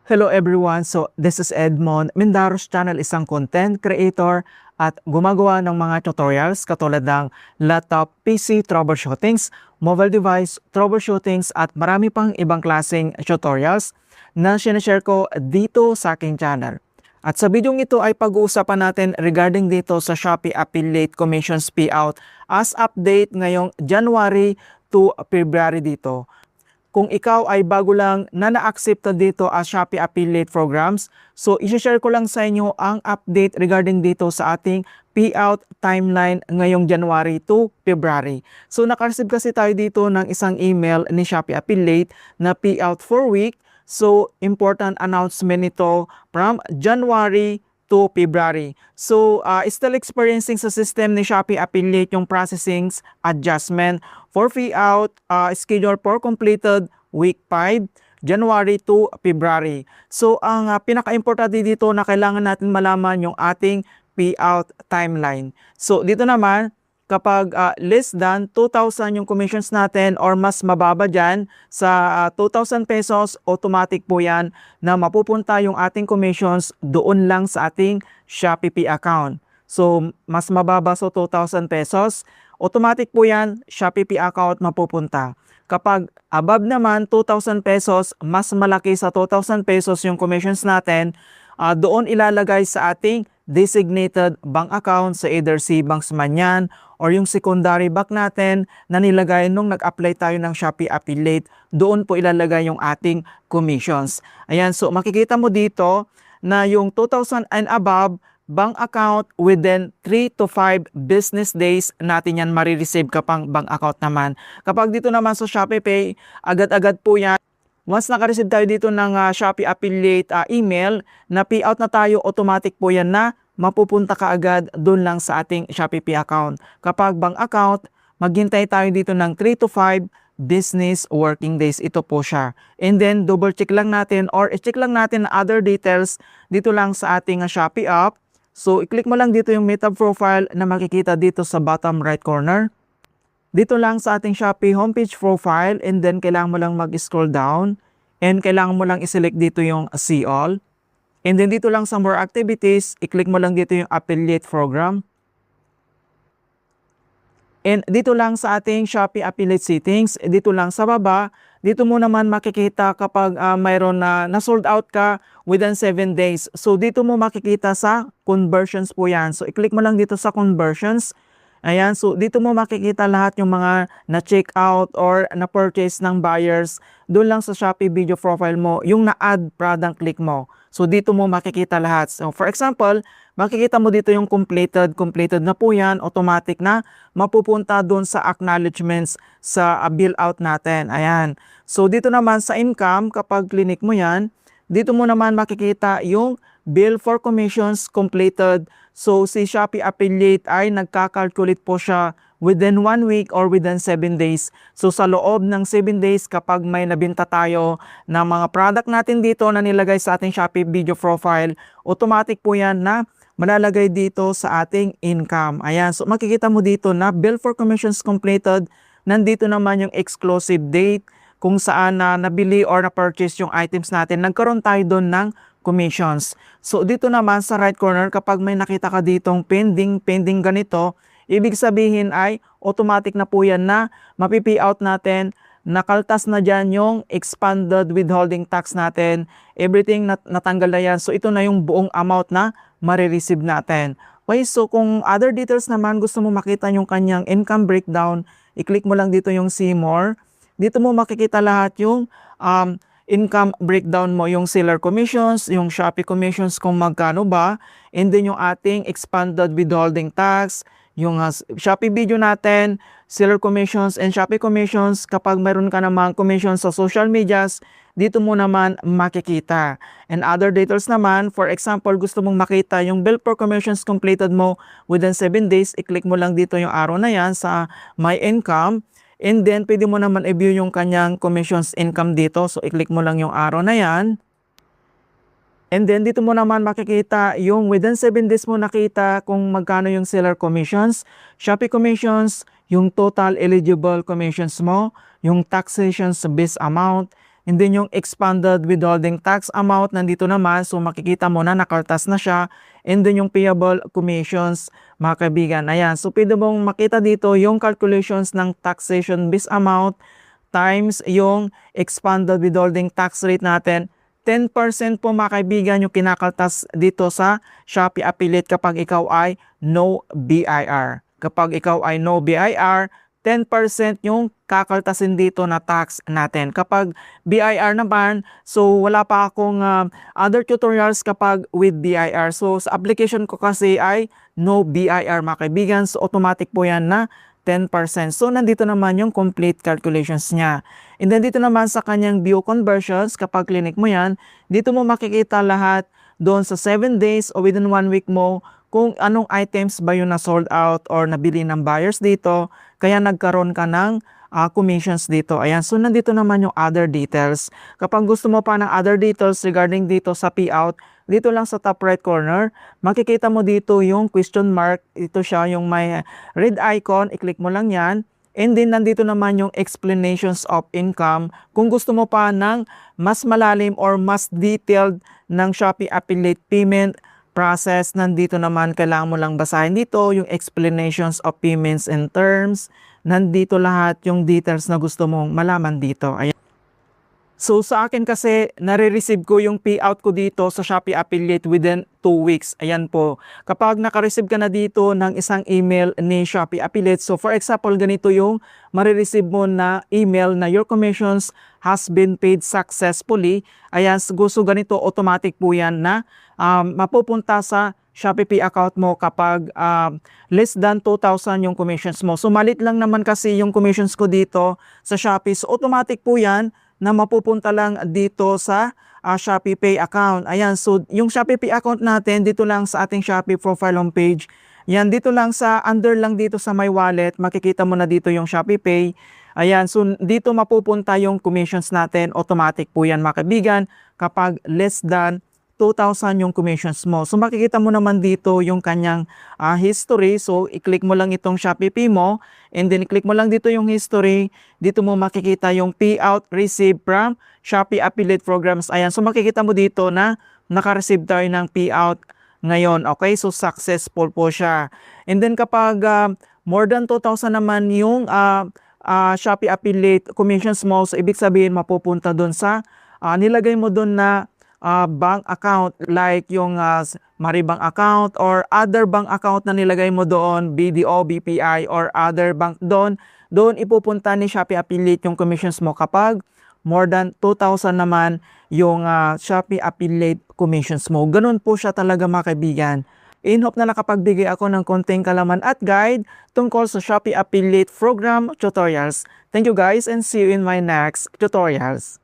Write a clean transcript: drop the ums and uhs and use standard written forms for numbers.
Hello everyone! So this is Edmond. Mindaros Channel, isang content creator at gumagawa ng mga tutorials katulad ng laptop, PC troubleshootings, mobile device troubleshootings at marami pang ibang klaseng tutorials na sinashare ko dito sa aking channel. At sa video ito ay pag-uusapan natin regarding dito sa Shopee Affiliate Commissions Payout as update ngayong January to February dito. Kung ikaw ay bago lang na na-accept dito as Shopee Affiliate Programs, so isi-share ko lang sa inyo ang update regarding dito sa ating payout timeline ngayong January to February. So naka-receive kasi tayo dito ng isang email ni Shopee Affiliate na payout for week. So important announcement nito from January to February. So still experiencing sa system ni Shopee Affiliate yung processing adjustment for payout schedule for completed week 5, January to February. So ang pinaka-importante dito na kailangan natin malaman yung ating payout timeline. So dito naman, kapag less than 2,000 yung commissions natin or mas mababa dyan sa 2,000 pesos, automatic po yan na mapupunta yung ating commissions doon lang sa ating Shopee Pay account. So mas mababa sa 2,000 pesos, automatic po yan, Shopee Pay account mapupunta. Kapag above naman 2,000 pesos, mas malaki sa 2,000 pesos yung commissions natin, doon ilalagay sa ating designated bank account sa either CBanks man yan or yung secondary bank natin na nilagay nung nag-apply tayo ng Shopee Affiliate, doon po ilalagay yung ating commissions. Ayan, so makikita mo dito na yung 2,000 and above, bank account within 3 to 5 business days natin yan marireceive kapang bank account naman. Kapag dito naman sa Shopee Pay, agad-agad po yan. Once naka-receive tayo dito ng Shopee Affiliate email na payout na tayo, automatic po yan na mapupunta ka agad doon lang sa ating Shopee Pay account. Kapag bank account, maghintay tayo dito ng 3 to 5 business working days. Ito po siya. And then double check lang natin or i-check lang natin other details dito lang sa ating Shopee app. So i-click mo lang dito yung meta profile na makikita dito sa bottom right corner. Dito lang sa ating Shopee homepage profile, and then kailangan mo lang mag-scroll down and kailangan mo lang i-select dito yung see all. And then dito lang sa more activities, i-click mo lang dito yung affiliate program. And dito lang sa ating Shopee affiliate settings, dito lang sa baba, dito mo naman makikita kapag mayroon na sold out ka within 7 days. So dito mo makikita sa conversions po yan. So i-click mo lang dito sa conversions. Ayan, so dito mo makikita lahat yung mga na-check out or na-purchase ng buyers. Doon lang sa Shopee video profile mo, yung na-add product click mo. So dito mo makikita lahat. So for example, makikita mo dito yung completed na po yan, automatic na mapupunta doon sa acknowledgements sa bill out natin. Ayan. So dito naman sa income, kapag clinic mo yan, dito mo naman makikita yung bill for commissions completed. So si Shopee Affiliate ay nagkakalculate po siya within 1 week or within 7 days. So sa loob ng 7 days, kapag may nabinta tayo ng mga product natin dito na nilagay sa ating Shopee video profile, automatic po yan na malalagay dito sa ating income. Ayan, so makikita mo dito na bill for commissions completed. Nandito naman yung exclusive date kung saan na nabili or na-purchase yung items natin. Nagkaroon tayo doon ng commissions. So dito naman sa right corner, kapag may nakita ka ditong pending ganito, ibig sabihin ay automatic na po yan na mapipi out natin. Nakaltas na dyan yung expanded withholding tax natin. Everything natanggal na yan. So ito na yung buong amount na marireceive natin. Okay, so kung other details naman, gusto mo makita yung kanyang income breakdown, i-click mo lang dito yung see more. Dito mo makikita lahat yung income breakdown mo, yung seller commissions, yung Shopee commissions kung magkano ba, and then yung ating expanded withholding tax, yung Shopee video natin, seller commissions and Shopee commissions. Kapag meron ka namang commissions sa social medias, dito mo naman makikita. And other details naman, for example, gusto mong makita yung bill for commissions completed mo within 7 days, i-click mo lang dito yung arrow na yan sa my income. And then, pwede mo naman i-view yung kanyang commissions income dito. So, i-click mo lang yung arrow na yan. And then, dito mo naman makikita yung within 7 days mo nakita kung magkano yung seller commissions, Shopee commissions, yung total eligible commissions mo, yung taxations based amount, And then yung expanded withholding tax amount, nandito naman. So makikita mo na nakaltas na siya. And then yung payable commissions, mga kaibigan. Ayan. So pwede mong makita dito yung calculations ng taxation base amount times yung expanded withholding tax rate natin. 10% po mga kaibigan yung kinakaltas dito sa Shopee Affiliate kapag ikaw ay no BIR. Kapag ikaw ay no BIR, 10% yung kakaltasin dito na tax natin. Kapag BIR naman, so wala pa akong other tutorials kapag with BIR. So sa application ko kasi ay no BIR mga kaibigan. So automatic po yan na 10%. So nandito naman yung complete calculations niya. And then dito naman sa kanyang view conversions, kapag clinic mo yan, dito mo makikita lahat doon sa 7 days o within 1 week mo kung anong items ba yung na sold out or nabili ng buyers dito, kaya nagkaroon ka ng commissions dito. Ayan, so nandito naman yung other details. Kapag gusto mo pa ng other details regarding dito sa payout, dito lang sa top right corner, makikita mo dito yung question mark. Ito siya yung may red icon, i-click mo lang yan. And then nandito naman yung explanations of income. Kung gusto mo pa ng mas malalim or mas detailed ng Shopee Affiliate Payment process, nandito naman kailangan mo lang basahin dito yung explanations of payments and terms. Nandito lahat yung details na gusto mong malaman dito. Ayan. So sa akin kasi, nare-receive ko yung payout ko dito sa Shopee Affiliate within 2 weeks. Ayan po. Kapag naka-receive ka na dito ng isang email ni Shopee Affiliate, so for example, ganito yung marireceive mo na email na your commissions has been paid successfully. Ayan, gusto ganito, automatic po yan na mapupunta sa Shopee Pay account mo kapag less than 2,000 yung commissions mo. So malit lang naman kasi yung commissions ko dito sa Shopee. So automatic po yan na mapupunta lang dito sa Shopee Pay account. Ayan, so yung Shopee Pay account natin, dito lang sa ating Shopee profile homepage. Yan, dito lang sa, under lang dito sa My Wallet, makikita mo na dito yung Shopee Pay. Ayan, so dito mapupunta yung commissions natin. Automatic po yan mga kaibigan kapag less than 2,000 yung commissions mo. So makikita mo naman dito yung kanyang history. So i-click mo lang itong Shopee Pay mo and then i-click mo lang dito yung history. Dito mo makikita yung payout received from Shopee Affiliate Programs. Ayan, so makikita mo dito na naka-receive tayo ng payout ngayon. Okay, so successful po siya. And then kapag more than 2,000 naman yung Shopee Affiliate commissions mo, so ibig sabihin mapupunta doon sa nilagay mo doon na bank account like yung Maribang account or other bank account na nilagay mo doon, BDO, BPI or other bank doon ipupunta ni Shopee Affiliate yung commissions mo kapag more than 2,000 naman yung Shopee Affiliate commissions mo. Ganun po siya talaga mga kaibigan. In hope na nakapagbigay ako ng konting kalaman at guide tungkol sa Shopee Affiliate Program tutorials. Thank you guys and see you in my next tutorials.